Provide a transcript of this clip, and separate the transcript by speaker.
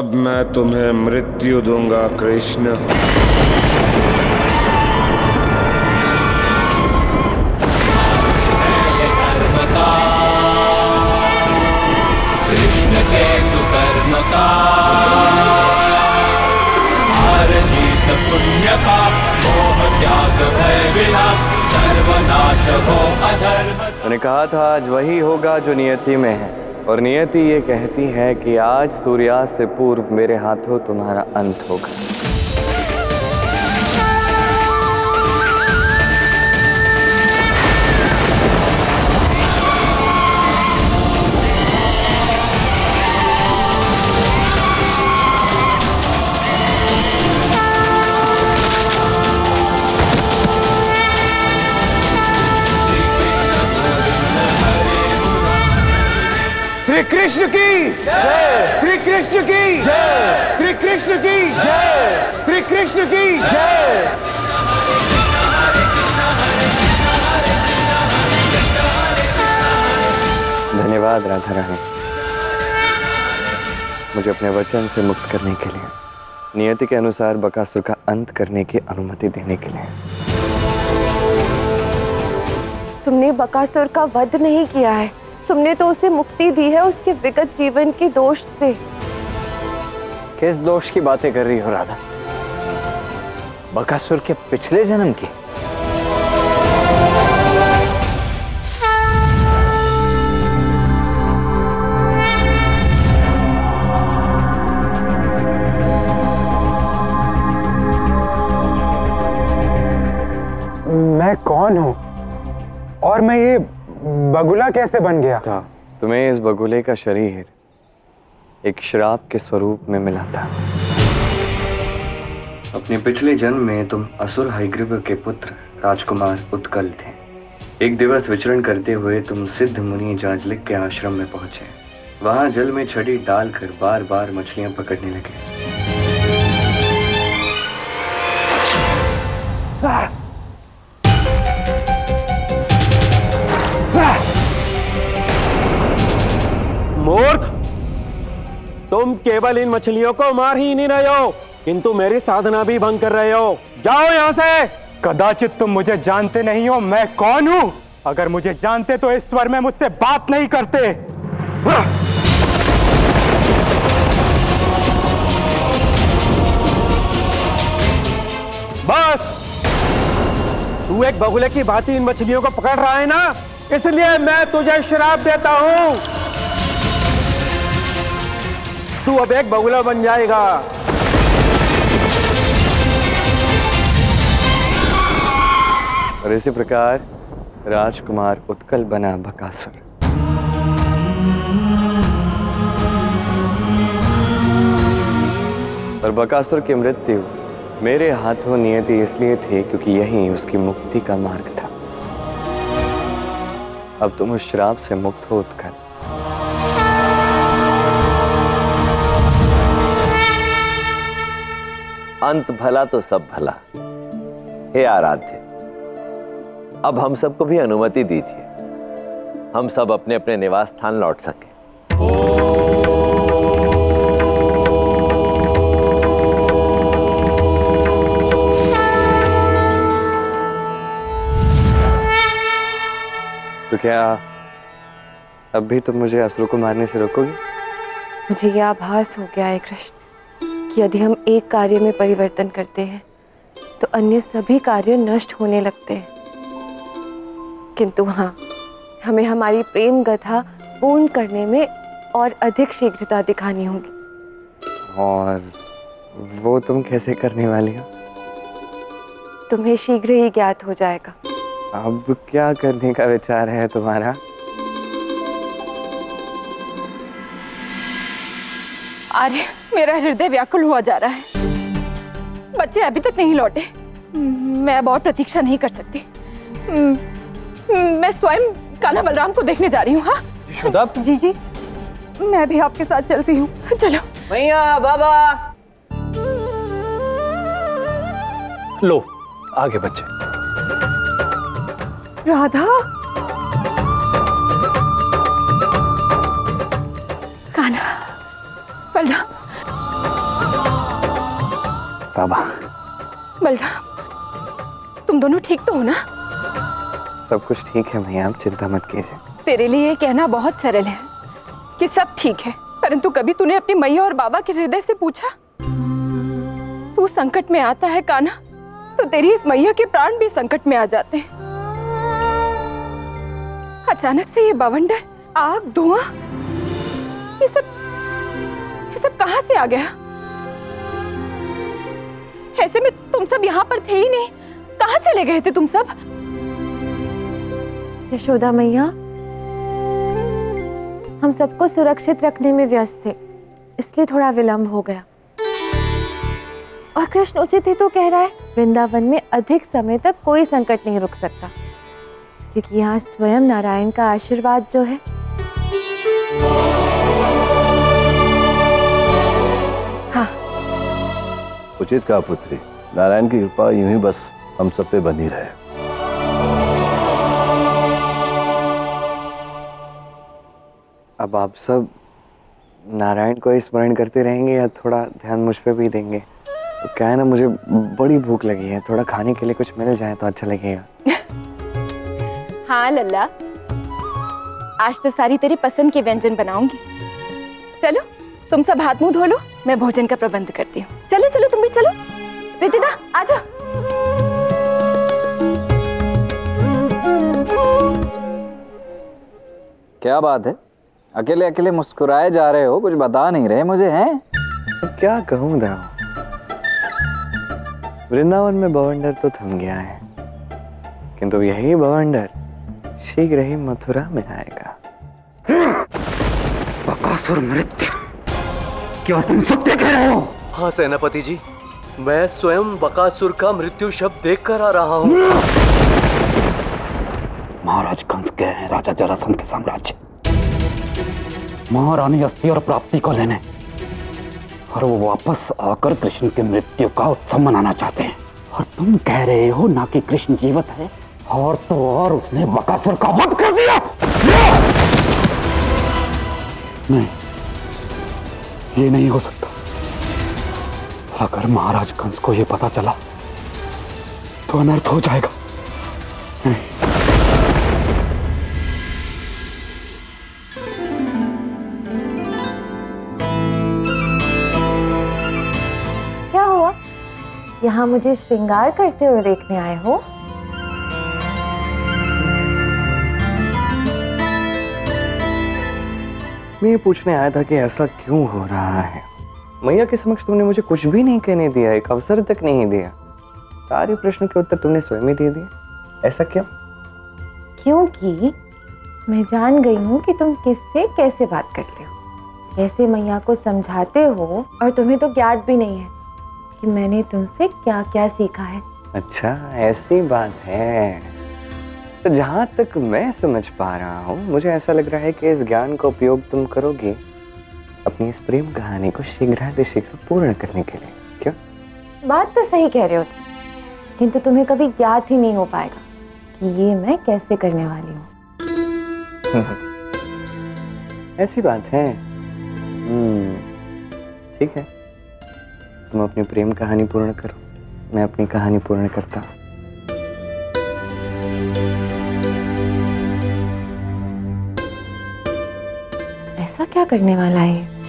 Speaker 1: अब मैं तुम्हें मृत्यु दूंगा कृष्ण।
Speaker 2: कृष्ण के सुकर्म का हार जीत पुण्य का, मोह त्याग भय विलाप, सर्वनाश हो अधर्म।
Speaker 3: मैंने कहा था आज वही होगा जो नियति में है, और नियति ये कहती है कि आज सूर्यास्त से पूर्व मेरे हाथों तुम्हारा अंत होगा।
Speaker 4: श्री कृष्ण की जय, श्री कृष्ण की जय, श्री कृष्ण की जय, श्री कृष्ण की जय।
Speaker 3: धन्यवाद राधा रानी, मुझे अपने वचन से मुक्त करने के लिए, नियति के अनुसार बकासुर का अंत करने की अनुमति देने के लिए।
Speaker 5: तुमने बकासुर का वध नहीं किया है, तुमने तो उसे मुक्ति दी है उसके विगत जीवन के दोष से।
Speaker 4: किस दोष की बातें कर रही हो राधा? बकासुर के पिछले जन्म की? मैं कौन हूँ और मैं ये बगुला कैसे बन गया था?
Speaker 3: तुम्हें इस बगुले का शरीर एक श्राप के स्वरूप में मिला था। अपने पिछले जन्म में तुम असुर हयग्रीव के पुत्र राजकुमार उत्कल थे। एक दिवस विचरण करते हुए तुम सिद्ध मुनि जाजलिक के आश्रम में पहुंचे। वहां जल में छड़ी डालकर बार बार मछलियां पकड़ने लगे।
Speaker 6: मूर्ख, तुम केवल इन मछलियों को मार ही नहीं रहे हो, किंतु मेरी साधना भी भंग कर रहे हो। जाओ यहां से।
Speaker 4: कदाचित तुम मुझे जानते नहीं हो मैं कौन हूं। अगर मुझे जानते तो इस स्वर में मुझसे बात नहीं करते।
Speaker 6: बस, तू एक बगुले की भांति इन मछलियों को पकड़ रहा है ना, इसलिए मैं तुझे श्राप देता हूं। तू अब एक बगुला बन जाएगा।
Speaker 3: और इसी प्रकार राजकुमार उत्कल बना बकासुर। और बकासुर की मृत्यु मेरे हाथों नियति इसलिए थी क्योंकि यही उसकी मुक्ति का मार्ग था। अब तुम उस श्राप से मुक्त हो उत्कल।
Speaker 7: अंत भला तो सब भला। हे आराध्य, अब हम सबको भी अनुमति दीजिए, हम सब अपने अपने निवास स्थान लौट सके।
Speaker 3: तो क्या अब भी तुम मुझे असुर को मारने से रोकोगी?
Speaker 5: मुझे यह आभास हो गया है कृष्ण कि यदि हम एक कार्य में परिवर्तन करते हैं तो अन्य सभी कार्य नष्ट होने लगते हैं। किंतु हाँ, हमें हमारी प्रेम गाथा पूर्ण करने में और अधिक शीघ्रता दिखानी होगी।
Speaker 3: और वो तुम कैसे करने वाली हो?
Speaker 5: तुम्हें शीघ्र ही ज्ञात हो जाएगा।
Speaker 3: अब क्या करने का विचार है तुम्हारा?
Speaker 8: अरे, मेरा हृदय व्याकुल हुआ जा रहा है। बच्चे अभी तक नहीं लौटे। मैं अब और प्रतीक्षा नहीं कर सकती। मैं स्वयं कान्हा बलराम को देखने जा रही हूँ। हाँ
Speaker 4: यशोदा?
Speaker 8: जी जी, मैं भी आपके साथ चलती हूँ। चलो
Speaker 7: भैया, बाबा।
Speaker 4: लो आगे बच्चे।
Speaker 8: राधा, कान्हा, बलराम।
Speaker 3: बाबा।
Speaker 8: बलराम, तुम दोनों ठीक तो हो ना?
Speaker 3: सब कुछ ठीक है मैया, आप चिंता मत कीजिए।
Speaker 8: तेरे लिए ये कहना बहुत सरल है कि सब ठीक है, परंतु कभी तूने अपनी मैया और बाबा के हृदय से पूछा? तू संकट में आता है कान्हा, तो तेरी इस मैया के प्राण भी संकट में आ जाते हैं। अचानक से ये बवंडर, आग, धुआं, ये सब कहां से आ गया? ऐसे में तुम सब यहाँ पर थे ही नहीं, कहां चले गए थे तुम सब?
Speaker 5: यशोदा मैया, हम सबको सुरक्षित रखने में व्यस्त थे, इसलिए थोड़ा विलंब हो गया। और कृष्ण उचित ही तो कह रहा है, वृंदावन में अधिक समय तक कोई संकट नहीं रुक सकता, क्योंकि यहाँ स्वयं नारायण का आशीर्वाद जो है। हाँ,
Speaker 9: उचित कहा पुत्री, नारायण की कृपा यूं ही बस हम सब पे बनी रहे।
Speaker 3: अब आप सब नारायण को ही स्मरण करते रहेंगे या थोड़ा ध्यान मुझ पे भी देंगे? तो क्या है ना, मुझे बड़ी भूख लगी है, थोड़ा खाने के लिए कुछ मिल जाए तो अच्छा लगेगा।
Speaker 8: हाँ लल्ला, आज तो सारी तेरी पसंद के व्यंजन बनाऊंगी। चलो तुम सब हाथ मुंह धो लो, मैं भोजन का प्रबंध करती हूँ। चलो चलो तुम भी चलो। रितिदा आ जाओ।
Speaker 10: क्या बात है, अकेले अकेले मुस्कुराए जा रहे हो, कुछ बता नहीं रहे मुझे? हैं?
Speaker 3: क्या कहूँ दाऊ, वृंदावन में बवंडर तो थम गया है, किंतु यही बवंडर शीघ्र ही मथुरा में आएगा।
Speaker 11: बकासुर मृत्यु, क्या तुम सत्य कह रहे हो?
Speaker 12: हाँ सेनापति जी, मैं स्वयं बकासुर का मृत्यु शब्द देख कर आ रहा हूँ।
Speaker 11: महाराज कंस गए हैं राजा जरासंध के साम्राज्य, महारानी अस्थि और प्राप्ति को लेने, और वो वापस आकर कृष्ण की मृत्यु का उत्सव मनाना चाहते हैं। और तुम कह रहे हो ना कि कृष्ण जीवित है, और तो और उसने बकासुर का वध कर दिया। नहीं, ये नहीं हो सकता। अगर महाराज कंस को ये पता चला तो अनर्थ हो जाएगा। नहीं।
Speaker 5: क्या हुआ? यहाँ मुझे श्रृंगार करते हुए देखने आए हो?
Speaker 3: मैं ये पूछने आया था कि ऐसा क्यों हो रहा है। मैया के समक्ष तुमने मुझे कुछ भी नहीं कहने दिया, एक अवसर तक नहीं दिया। सारे प्रश्न के उत्तर तुमने स्वयं ही दे दिए। ऐसा क्यों?
Speaker 5: क्योंकि मैं जान गई हूँ कि तुम किससे कैसे बात करते हो, कैसे मैया को समझाते हो, और तुम्हें तो ज्ञात भी नहीं है कि मैंने तुमसे क्या क्या सीखा है।
Speaker 3: अच्छा, ऐसी बात है। तो जहां तक मैं समझ पा रहा हूँ, मुझे ऐसा लग रहा है कि इस ज्ञान का उपयोग तुम करोगे अपनी इस प्रेम कहानी को शीघ्र पूर्ण करने के लिए। क्यों?
Speaker 5: बात तो सही कह रहे हो, किंतु तुम्हें कभी ज्ञात ही नहीं हो पाएगा कि ये मैं कैसे करने वाली हूँ।
Speaker 3: ऐसी बात है। ठीक है, तुम अपनी प्रेम कहानी पूर्ण करो, मैं अपनी कहानी पूर्ण करता हूँ।
Speaker 5: ऐसा क्या करने वाला है?